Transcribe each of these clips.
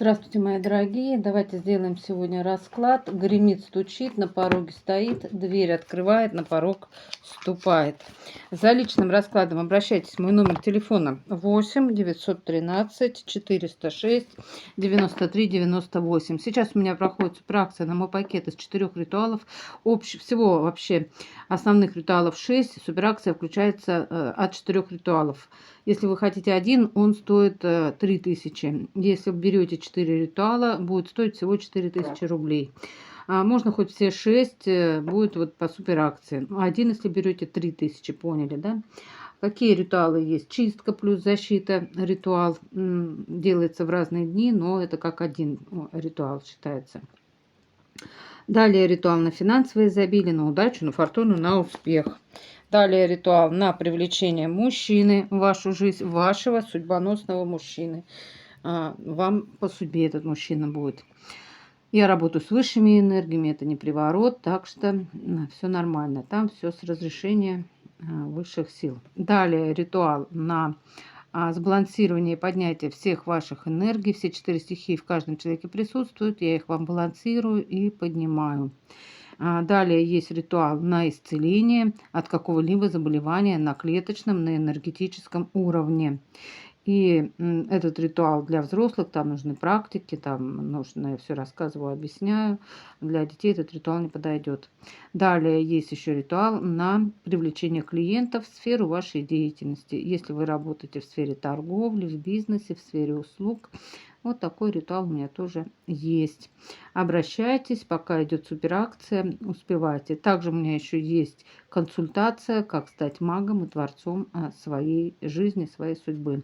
Здравствуйте, мои дорогие. Давайте сделаем сегодня расклад. Гремит, стучит, на пороге стоит, дверь открывает, на порог ступает. За личным раскладом обращайтесь. Мой номер телефона 8 913 406 93 98. Сейчас у меня проходит суперакция на мой пакет из 4 ритуалов. Всего вообще основных ритуалов 6. Суперакция включается от 4 ритуалов. Если вы хотите один, он стоит 3000. Если берете 4 ритуала, будет стоить всего 4000 рублей. Можно хоть все 6, будет вот по супер акции. Один, если берете 3000, поняли, да? Какие ритуалы есть? Чистка плюс защита ритуал. Делается в разные дни, но это как один ритуал считается. Далее ритуал на финансовое изобилие, на удачу, на фортуну, на успех. Далее ритуал на привлечение мужчины в вашу жизнь, вашего судьбоносного мужчины. Вам по судьбе этот мужчина будет. Я работаю с высшими энергиями, это не приворот, так что все нормально. Там все с разрешения высших сил. Далее ритуал на сбалансирование и поднятие всех ваших энергий. Все 4 стихии в каждом человеке присутствуют. Я их вам балансирую и поднимаю. Далее есть ритуал на исцеление от какого-либо заболевания на клеточном, на энергетическом уровне. И этот ритуал для взрослых, там нужны практики, там нужно, я все рассказываю, объясняю. Для детей этот ритуал не подойдет. Далее есть еще ритуал на привлечение клиентов в сферу вашей деятельности. Если вы работаете в сфере торговли, в бизнесе, в сфере услуг, вот такой ритуал у меня тоже есть. Обращайтесь, пока идет суперакция, успевайте. Также у меня еще есть консультация, как стать магом и творцом своей жизни, своей судьбы.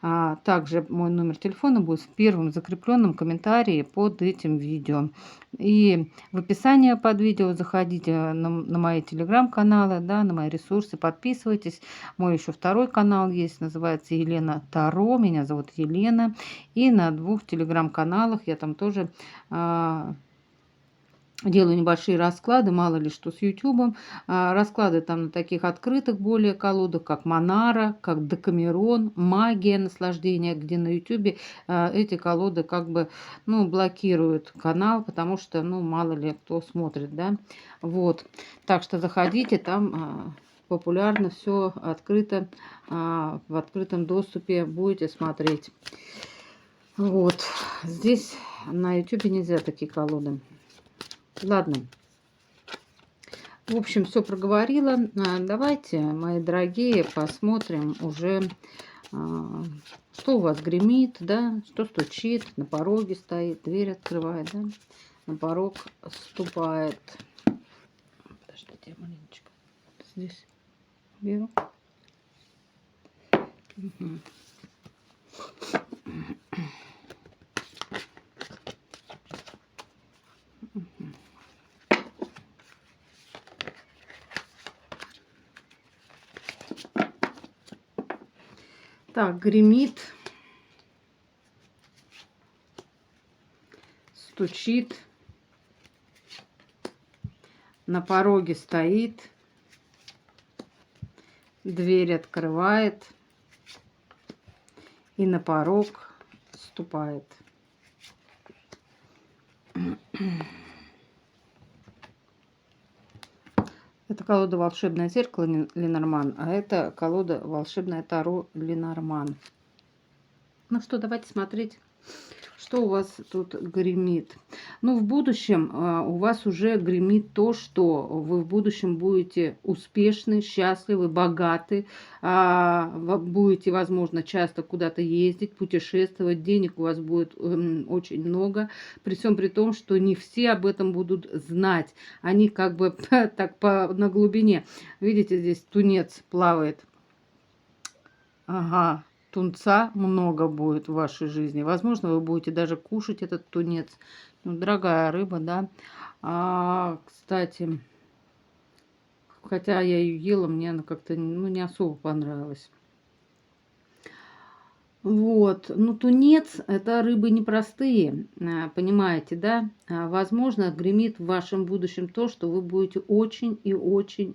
Также мой номер телефона будет в первом закрепленном комментарии под этим видео. И в описании под видео заходите на мои телеграм-каналы, да, на мои ресурсы, подписывайтесь. Мой еще второй канал есть, называется Елена Таро. Меня зовут Елена. И на 2 телеграм-каналах я там тоже делаю небольшие расклады, мало ли что с YouTube. Расклады там на таких открытых более колодах, как Монара, как Декамерон, Магия наслаждения, где на YouTube эти колоды как бы, блокируют канал, потому что, мало ли кто смотрит, да. Вот. Так что заходите, там популярно, все открыто, в открытом доступе будете смотреть. Вот. Здесь на YouTube нельзя такие колоды. Ладно. В общем, все проговорила. Давайте, мои дорогие, посмотрим уже, что у вас гремит, да, что стучит, на пороге стоит, дверь открывает, да, на порог ступает. Подождите, маленечко. Здесь беру. Угу. Так, гремит, стучит, на пороге стоит, дверь открывает и на порог ступает. Это колода «Волшебное зеркало» Ленорман, а это колода «Волшебное Таро» Ленорман. Ну что, давайте смотреть, что у вас тут гремит. В будущем у вас уже гремит то, что вы в будущем будете успешны, счастливы, богаты, будете, возможно, часто куда-то ездить, путешествовать, денег у вас будет очень много, при всем при том, что не все об этом будут знать. Они как бы так на глубине. Видите, здесь тунец плавает. Ага. Тунца много будет в вашей жизни. Возможно, вы будете даже кушать этот тунец. Дорогая рыба, да. Кстати, хотя я ее ела, мне она как-то не особо понравилась. Вот. Тунец – это рыбы непростые, понимаете, да? Возможно, гремит в вашем будущем то, что вы будете очень и очень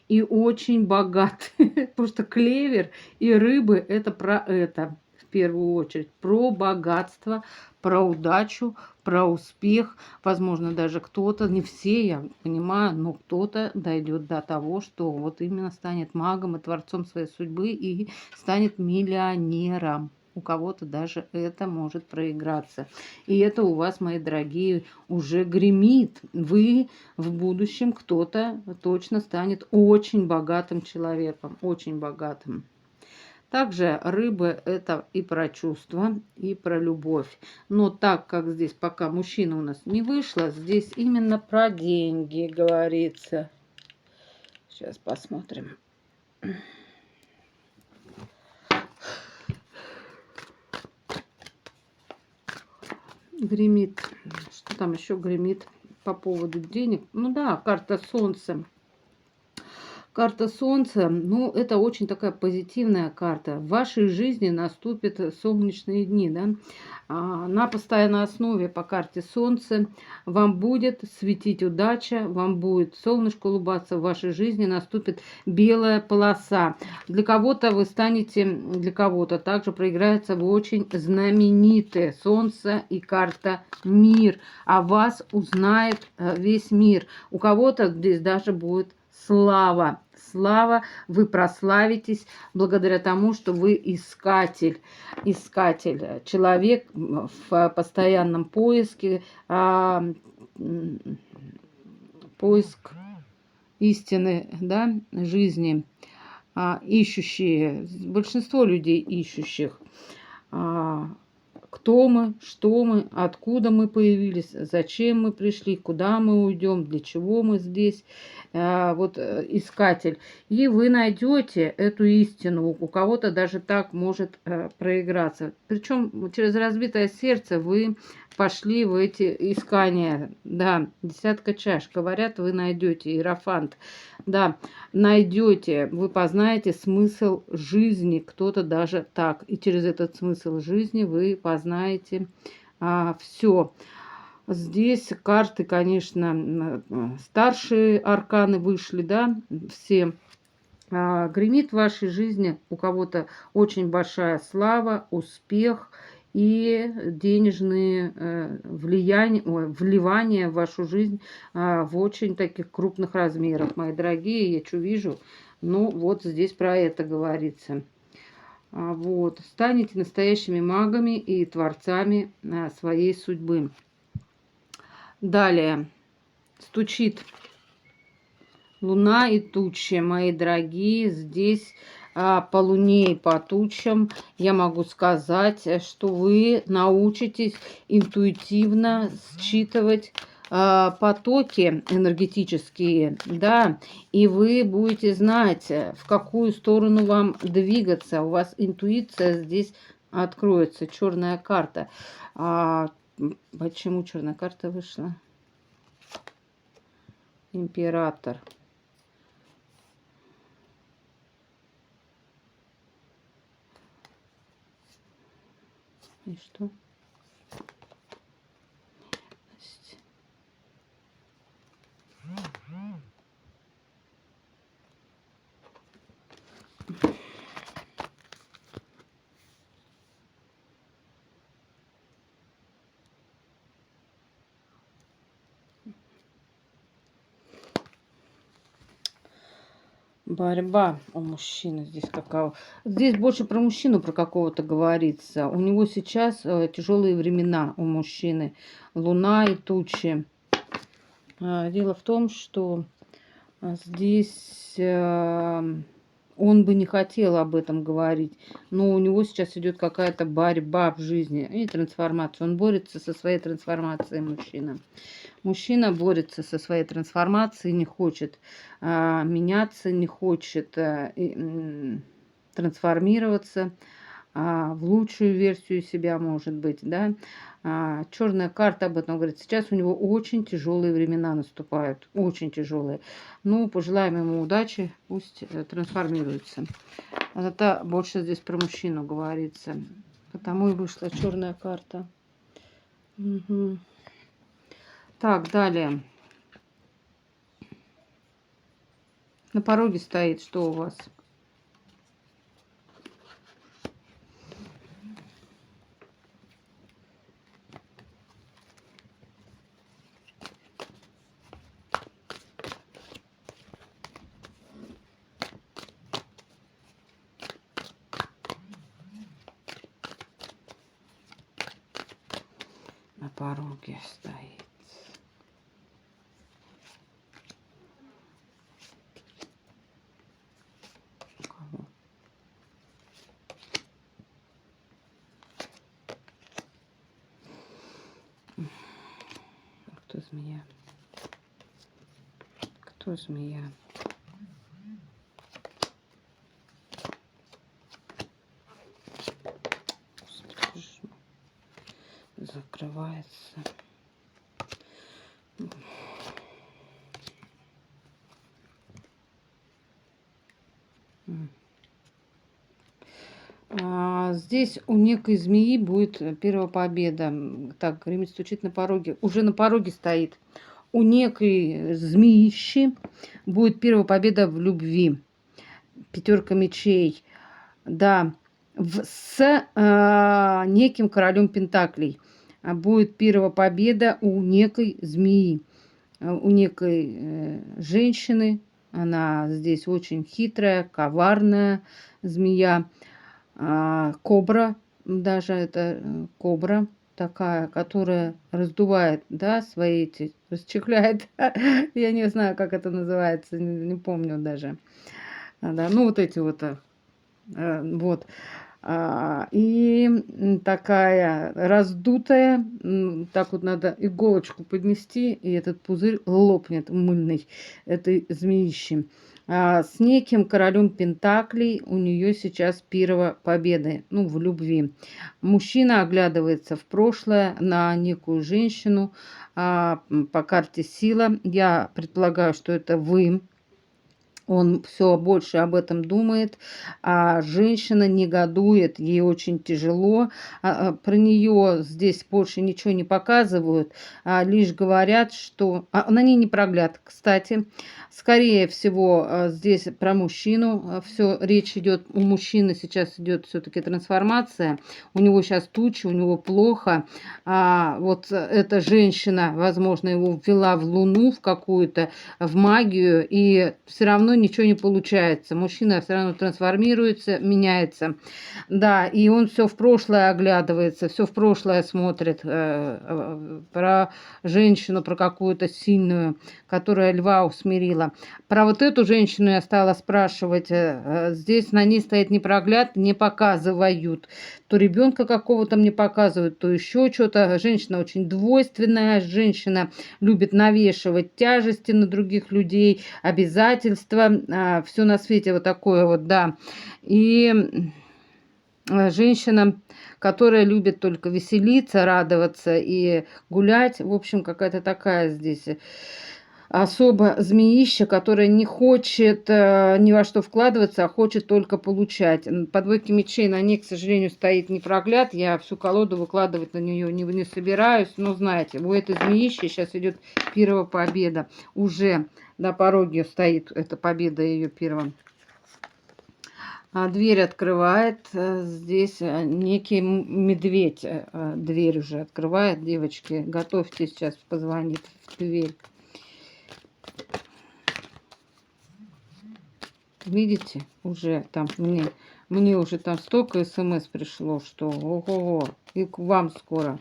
и очень богаты. Потому что клевер и рыбы – это про это. в первую очередь про богатство, про удачу, про успех. Возможно, даже кто-то, не все, я понимаю, но кто-то дойдет до того, что вот именно станет магом и творцом своей судьбы и станет миллионером. У кого-то даже это может проиграться. И это у вас, мои дорогие, уже гремит. Вы в будущем, кто-то точно станет очень богатым человеком, очень богатым. Также рыбы это и про чувства, и про любовь. Но так как здесь пока мужчина у нас не вышло, здесь именно про деньги говорится. Сейчас посмотрим. Гремит. Что там еще гремит по поводу денег? Ну да, карта Солнца. Карта Солнца, ну, это очень такая позитивная карта. В вашей жизни наступят солнечные дни, да. На постоянной основе по карте Солнца вам будет светить удача, вам будет солнышко улыбаться, в вашей жизни наступит белая полоса. Для кого-то вы станете, для кого-то также проиграется вы очень знаменитые Солнце и карта Мир. О вас узнает весь мир. У кого-то здесь даже будет слава. Слава, вы прославитесь благодаря тому, что вы искатель. Искатель. Человек в постоянном поиске. Поиск истины, да, жизни. Ищущие. Большинство людей ищущих. Кто мы, что мы, откуда мы появились, зачем мы пришли, куда мы уйдем, для чего мы здесь, вот искатель. И вы найдете эту истину. У кого-то даже так может проиграться. Причем через разбитое сердце вы пошли в эти искания. Да, десятка чаш. Говорят, вы найдете иерофант. Да, найдете, вы познаете смысл жизни. Кто-то даже так. И через этот смысл жизни вы познаете все. Здесь карты, конечно, старшие арканы вышли, да, все. Гремит в вашей жизни у кого-то очень большая слава, успех и денежные вливания в вашу жизнь в очень таких крупных размерах, мои дорогие, я что вижу, ну вот здесь про это говорится. Вот, станете настоящими магами и творцами своей судьбы. Далее, стучит луна и тучи, мои дорогие. Здесь по луне и по тучам я могу сказать, что вы научитесь интуитивно считывать потоки энергетические, да, и вы будете знать, в какую сторону вам двигаться. У вас интуиция здесь откроется. Черная карта. Почему черная карта вышла? Император. И что? Борьба у мужчины здесь какого? Здесь больше про мужчину, про какого-то говорится. У него сейчас тяжелые времена у мужчины. Луна и тучи. Дело в том, что здесь он бы не хотел об этом говорить, но у него сейчас идет какая-то борьба в жизни и трансформация. Он борется со своей трансформацией, мужчина. Мужчина борется со своей трансформацией, не хочет меняться, не хочет трансформироваться в лучшую версию себя, может быть, да. Черная карта об этом говорит. Сейчас у него очень тяжелые времена наступают, очень тяжелые. Ну, пожелаем ему удачи, пусть трансформируется. Это больше здесь про мужчину говорится, потому и вышла черная карта. Угу. Так, далее. На пороге стоит, что у вас? на пороге стоит. Кого? Кто змея? Кто змея? Закрывается. Здесь у некой змеи будет первая победа. Так, гремит, стучит на пороге. Уже на пороге стоит. У некой змеищи будет первая победа в любви. Пятерка мечей. Да, с неким королем пентаклей. Будет первая победа у некой змеи. У некой женщины. Она здесь очень хитрая, коварная змея. Кобра, даже это кобра такая, которая раздувает, да, свои эти, расчехляет. Я не знаю, как это называется, не помню даже. Да, ну, вот эти вот, вот. И такая раздутая, так вот надо иголочку поднести, и этот пузырь лопнет мыльный этой змеищи. С неким королем пентаклей у нее сейчас первая победа, ну, в любви. Мужчина оглядывается в прошлое на некую женщину по карте сила. Я предполагаю, что это вы. Он все больше об этом думает, а женщина негодует, ей очень тяжело. Про нее здесь больше ничего не показывают, лишь говорят, что... на ней не прогляд, кстати. Скорее всего, здесь про мужчину все речь идет. У мужчины сейчас идет все-таки трансформация. У него сейчас тучи, у него плохо. Вот эта женщина, возможно, его ввела в луну, в какую-то, в магию, и все равно ничего не получается. Мужчина все равно трансформируется, меняется. Да, и он все в прошлое оглядывается, все в прошлое смотрит. Про женщину, про какую-то сильную, которая льва усмирила. Про вот эту женщину я стала спрашивать. Здесь на ней стоит непрогляд, не показывают. То ребенка какого-то мне показывают, то еще что-то. Женщина очень двойственная, женщина любит навешивать тяжести на других людей, обязательства, все на свете вот такое вот, да. И женщина, которая любит только веселиться, радоваться и гулять, в общем, какая-то такая здесь особо змеища, которая не хочет ни во что вкладываться, а хочет только получать. По двойке мечей на ней, к сожалению, стоит непрогляд. Я всю колоду выкладывать на нее не собираюсь. Но знаете, у этой змеищи сейчас идет первая победа. Уже на пороге стоит эта победа ее первая. Дверь открывает. Здесь некий медведь дверь уже открывает. Девочки, готовьте, сейчас позвонит в дверь. Видите, уже там мне уже там столько смс пришло, что ого, и к вам скоро.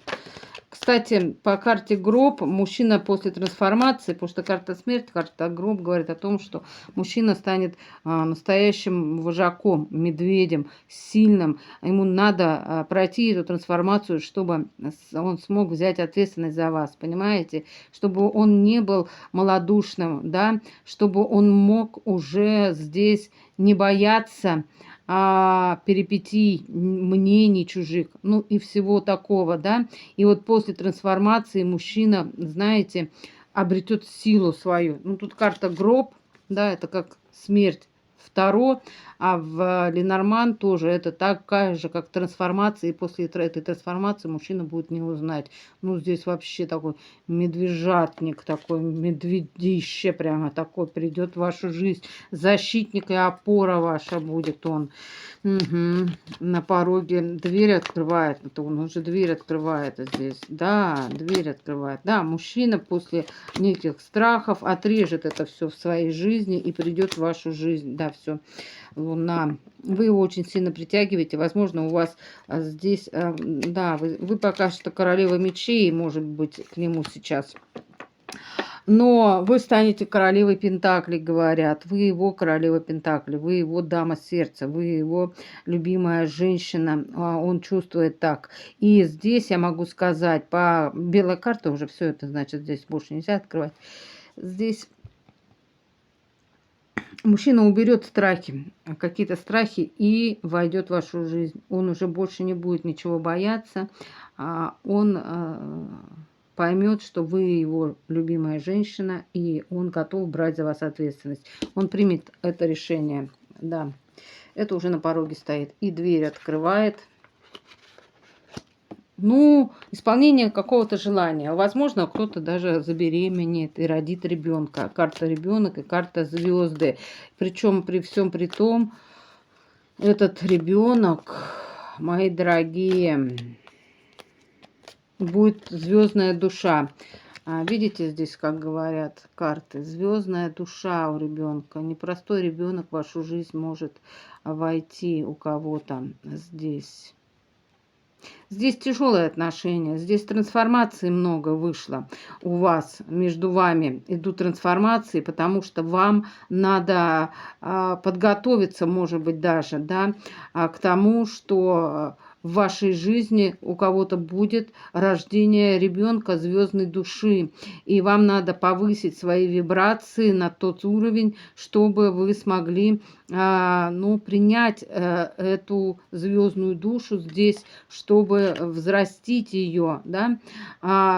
Кстати, по карте гроб мужчина после трансформации, потому что карта смерть, карта гроб говорит о том, что мужчина станет настоящим вожаком, медведем, сильным. Ему надо пройти эту трансформацию, чтобы он смог взять ответственность за вас, понимаете? Чтобы он не был малодушным, да, чтобы он мог уже здесь не бояться перипетий, мнений чужих, ну и всего такого, да. И вот после трансформации мужчина, знаете, обретет силу свою. Ну тут карта гроб, да, это как смерть в Таро, а в Ленорман тоже это такая же, как трансформация, и после этой трансформации мужчина будет не узнать. Ну, здесь вообще такой медвежатник, такой медведище прямо такой придет в вашу жизнь. Защитник и опора ваша будет он. Угу. На пороге дверь открывает. Это он уже дверь открывает здесь. Да, дверь открывает. Да, мужчина после неких страхов отрежет это все в своей жизни и придет в вашу жизнь. Да, все. Луна. Вы его очень сильно притягиваете. Возможно, у вас здесь, да, вы пока что королева мечей, может быть, к нему сейчас. Но вы станете королевой Пентаклей, говорят. Вы его королева Пентаклей, вы его дама сердца, вы его любимая женщина. Он чувствует так. И здесь я могу сказать, по белой карте уже все это, значит, здесь больше нельзя открывать. Здесь мужчина уберет страхи, какие-то страхи и войдет в вашу жизнь. Он уже больше не будет ничего бояться. Он поймет, что вы его любимая женщина, и он готов брать за вас ответственность. Он примет это решение. Да, это уже на пороге стоит. И дверь открывает. Ну, исполнение какого-то желания. Возможно, кто-то даже забеременеет и родит ребенка. Карта ребенок и карта звезды. Причем при всем при том, этот ребенок, мои дорогие, будет звездная душа. Видите, здесь, как говорят карты, звездная душа у ребенка. Непростой ребенок в вашу жизнь может войти у кого-то здесь. Здесь тяжелые отношения, здесь трансформации много вышло у вас, между вами идут трансформации, потому что вам надо подготовиться, может быть, даже, да, к тому, что в вашей жизни у кого-то будет рождение ребенка звездной души, и вам надо повысить свои вибрации на тот уровень, чтобы вы смогли ну, принять эту звездную душу здесь, чтобы взрастить ее, да,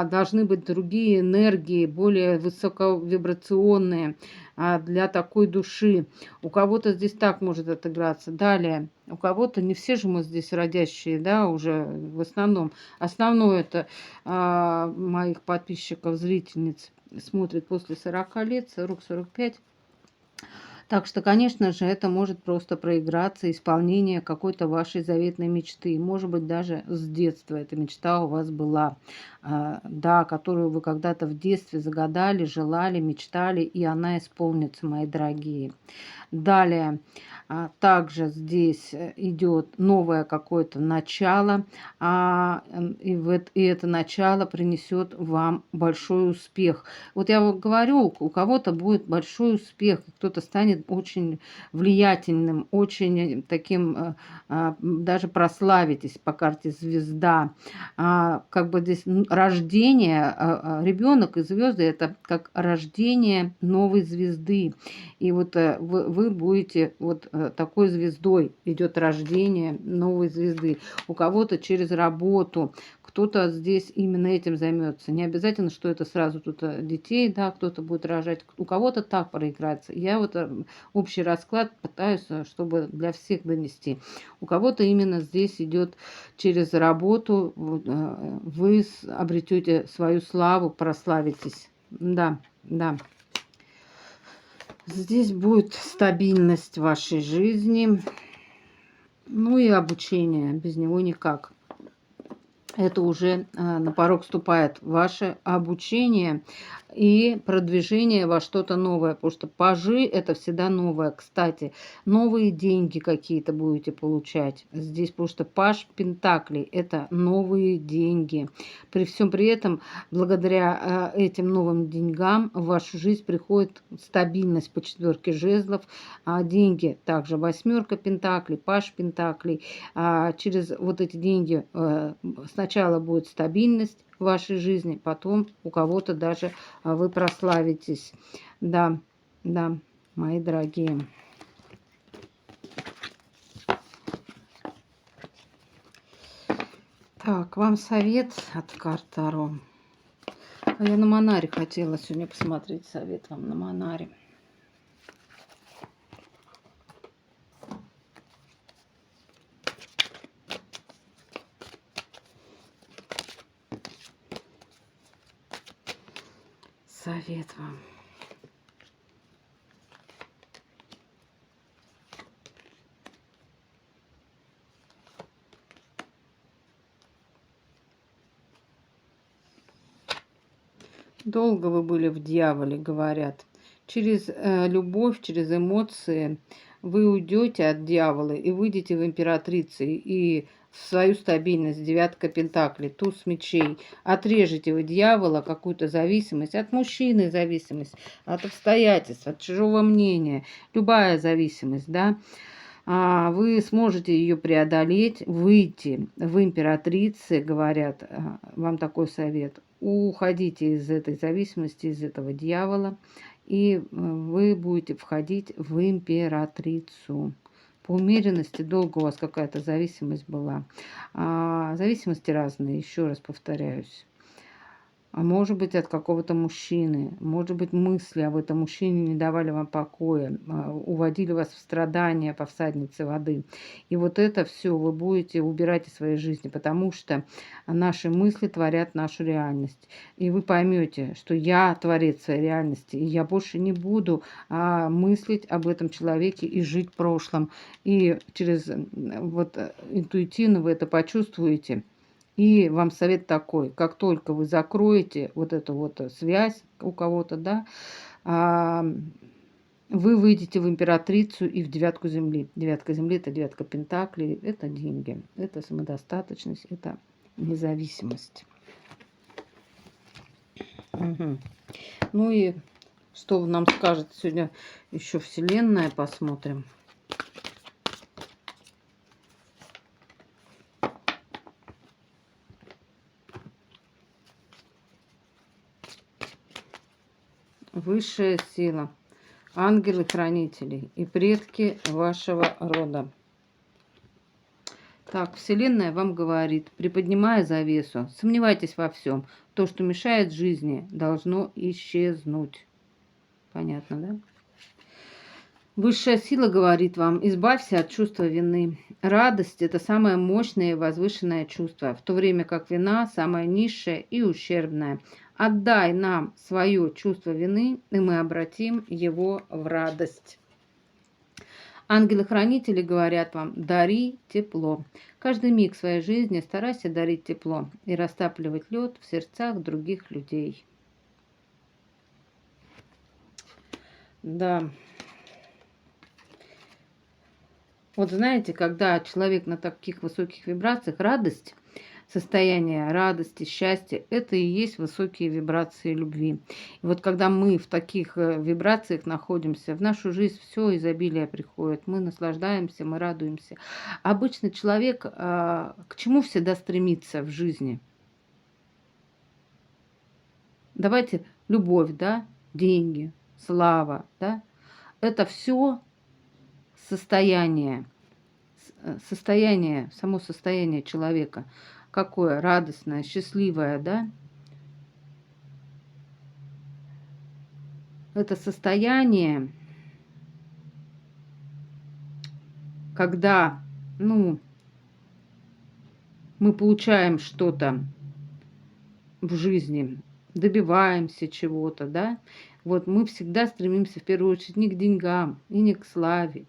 должны быть другие энергии, более высоковибрационные для такой души. У кого-то здесь так может отыграться. Далее, у кого-то, не все же мы здесь родящие, да, уже в основном. Основное это моих подписчиков, зрительниц смотрит после 40 лет, 40-45. Так что, конечно же, это может просто проиграться исполнение какой-то вашей заветной мечты. Может быть, даже с детства эта мечта у вас была, да, которую вы когда-то в детстве загадали, желали, мечтали, и она исполнится, мои дорогие. Далее, также здесь идет новое какое-то начало, и это начало принесет вам большой успех. Вот я вам говорю, у кого-то будет большой успех, кто-то станет очень влиятельным, очень таким, даже прославитесь по карте звезда. Как бы здесь рождение, ребенок и звезды это как рождение новой звезды. И вот вы будете вот такой звездой, идет рождение новой звезды. У кого-то через работу, кто-то здесь именно этим займется. Не обязательно, что это сразу тут детей, да, кто-то будет рожать, у кого-то так проиграется. Я вот общий расклад пытаюсь, чтобы для всех донести. У кого-то именно здесь идет через работу, вы обретете свою славу, прославитесь. Да, да. Здесь будет стабильность в вашей жизни. Ну и обучение. Без него никак. Это уже на порог вступает ваше обучение и продвижение во что-то новое. Потому что пажи это всегда новое. Кстати, новые деньги какие-то будете получать здесь. Потому что паж пентаклей это новые деньги. При всем при этом, благодаря этим новым деньгам в вашу жизнь приходит стабильность по четверке жезлов. Деньги также восьмерка пентаклей, паж пентаклей. Через вот эти деньги сначала будет стабильность в вашей жизни, потом у кого-то даже вы прославитесь. Да, да, мои дорогие. Так, вам совет от карт Таро. Я на Монаре хотела сегодня посмотреть совет вам на Монаре. Совет вам. Долго вы были в дьяволе, говорят. Через любовь, через эмоции вы уйдете от дьявола и выйдете в императрицы и в свою стабильность, девятка пентаклей, туз мечей. Отрежете вы дьявола, какую-то зависимость от мужчины, зависимость от обстоятельств, от чужого мнения, любая зависимость, да, вы сможете ее преодолеть, выйти в императрицы, говорят, вам такой совет. Уходите из этой зависимости, из этого дьявола, и вы будете входить в императрицу. По умеренности долго у вас какая-то зависимость была. Зависимости разные, еще раз повторяюсь. А может быть, от какого-то мужчины, может быть, мысли об этом мужчине не давали вам покоя, уводили вас в страдания по всаднице воды. И вот это все вы будете убирать из своей жизни, потому что наши мысли творят нашу реальность. И вы поймете, что я творец своей реальности, и я больше не буду мыслить об этом человеке и жить прошлым. И через интуитивно вы это почувствуете. И вам совет такой: как только вы закроете вот эту вот связь у кого-то, да, вы выйдете в императрицу и в девятку земли. Девятка земли – это девятка пентаклей, это деньги, это самодостаточность, это независимость. Угу. Ну и что нам скажет сегодня еще Вселенная, посмотрим. Высшая сила, ангелы-хранители и предки вашего рода. Так, Вселенная вам говорит, приподнимая завесу, сомневайтесь во всем. То, что мешает жизни, должно исчезнуть. Понятно, да? Высшая сила говорит вам, избавься от чувства вины. Радость – это самое мощное и возвышенное чувство, в то время как вина – самое низшее и ущербное. Отдай нам свое чувство вины, и мы обратим его в радость. Ангелы-хранители говорят вам, дари тепло. Каждый миг своей жизни старайся дарить тепло и растапливать лед в сердцах других людей. Да. Вот знаете, когда человек на таких высоких вибрациях, радость, состояние радости, счастья, это и есть высокие вибрации любви. И вот когда мы в таких вибрациях находимся, в нашу жизнь все изобилие приходит, мы наслаждаемся, мы радуемся. Обычно человек к чему всегда стремится в жизни? Давайте любовь, да, деньги, слава, да, это все состояние, само состояние человека, какое радостное, счастливое, да? Это состояние, когда, мы получаем что-то в жизни, добиваемся чего-то, да? Вот мы всегда стремимся в первую очередь не к деньгам и не к славе,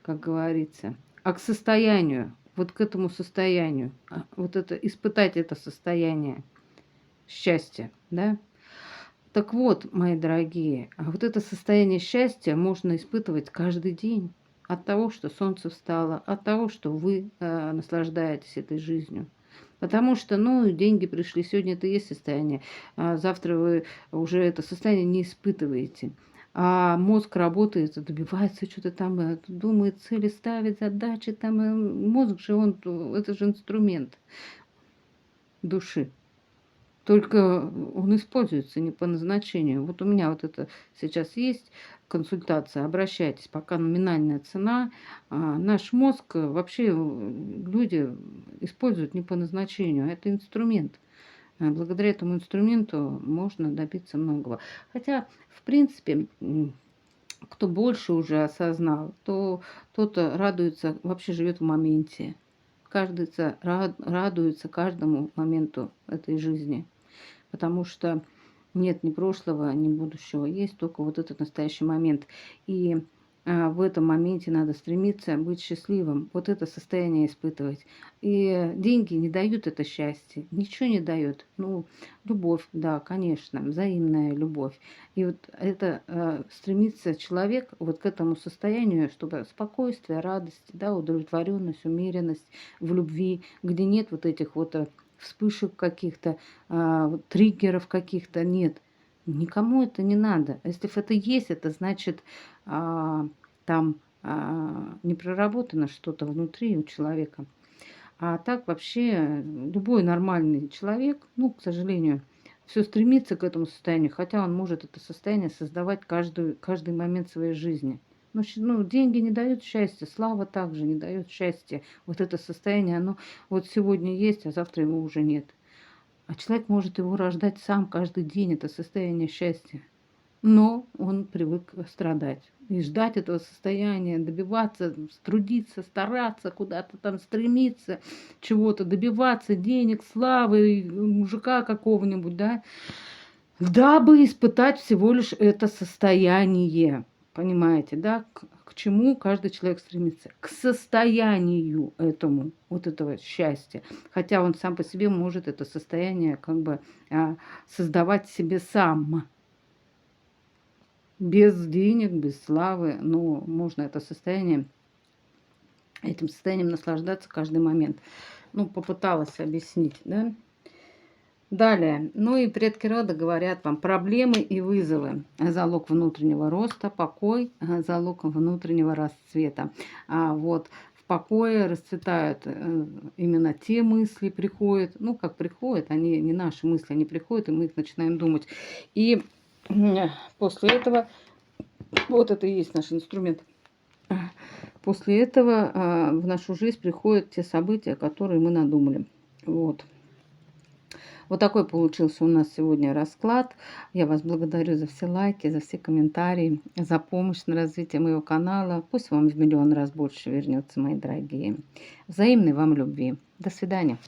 как говорится, а к состоянию, вот к этому состоянию, вот это, испытать это состояние счастья, да. Так вот, мои дорогие, вот это состояние счастья можно испытывать каждый день от того, что солнце встало, от того, что вы наслаждаетесь этой жизнью. Потому что, деньги пришли, сегодня это и есть состояние, завтра вы уже это состояние не испытываете. А мозг работает, добивается что-то там, думает, цели ставит, задачи там. Мозг же, это же инструмент души. Только он используется не по назначению. Вот у меня вот это сейчас есть консультация, обращайтесь, пока номинальная цена. Наш мозг вообще люди используют не по назначению, а это инструмент. Благодаря этому инструменту можно добиться многого. Хотя, в принципе, кто больше уже осознал, то тот радуется, вообще живет в моменте. Каждый радуется каждому моменту этой жизни. Потому что нет ни прошлого, ни будущего. Есть только вот этот настоящий момент. И в этом моменте надо стремиться быть счастливым, вот это состояние испытывать. И деньги не дают это счастье, ничего не дает. Ну, любовь, да, конечно, взаимная любовь. И вот это стремится человек вот к этому состоянию, чтобы спокойствие, радость, да, удовлетворенность, умеренность в любви, где нет вот этих вот вспышек каких-то, вот триггеров каких-то, нет. Никому это не надо. Если это есть, это значит, там не проработано что-то внутри у человека. А так вообще любой нормальный человек, ну, к сожалению, все стремится к этому состоянию, хотя он может это состояние создавать каждый момент своей жизни. Ну, ну, деньги не дают счастья, слава также не дает счастья. Вот это состояние, оно вот сегодня есть, а завтра его уже нет. А человек может его рождать сам каждый день, это состояние счастья. Но он привык страдать. И ждать этого состояния, добиваться, трудиться, стараться, куда-то там стремиться, чего-то добиваться, денег, славы, мужика какого-нибудь, да, дабы испытать всего лишь это состояние. Понимаете, да, к чему каждый человек стремится? К состоянию этому, вот этого счастья. Хотя он сам по себе может это состояние как бы создавать себе сам. Без денег, без славы, но можно это состояние, этим состоянием наслаждаться каждый момент. Ну, попыталась объяснить, да. Далее, ну и предки рода говорят вам проблемы и вызовы. Залог внутреннего роста, покой, залог внутреннего расцвета. Вот в покое расцветают именно те мысли, приходят, ну как приходят, они не наши мысли, они приходят, и мы их начинаем думать. И после этого, вот это и есть наш инструмент. После этого в нашу жизнь приходят те события, которые мы надумали. Вот. Вот такой получился у нас сегодня расклад. Я вас благодарю за все лайки, за все комментарии, за помощь на развитие моего канала. Пусть вам в миллион раз больше вернется, мои дорогие. Взаимной вам любви. До свидания.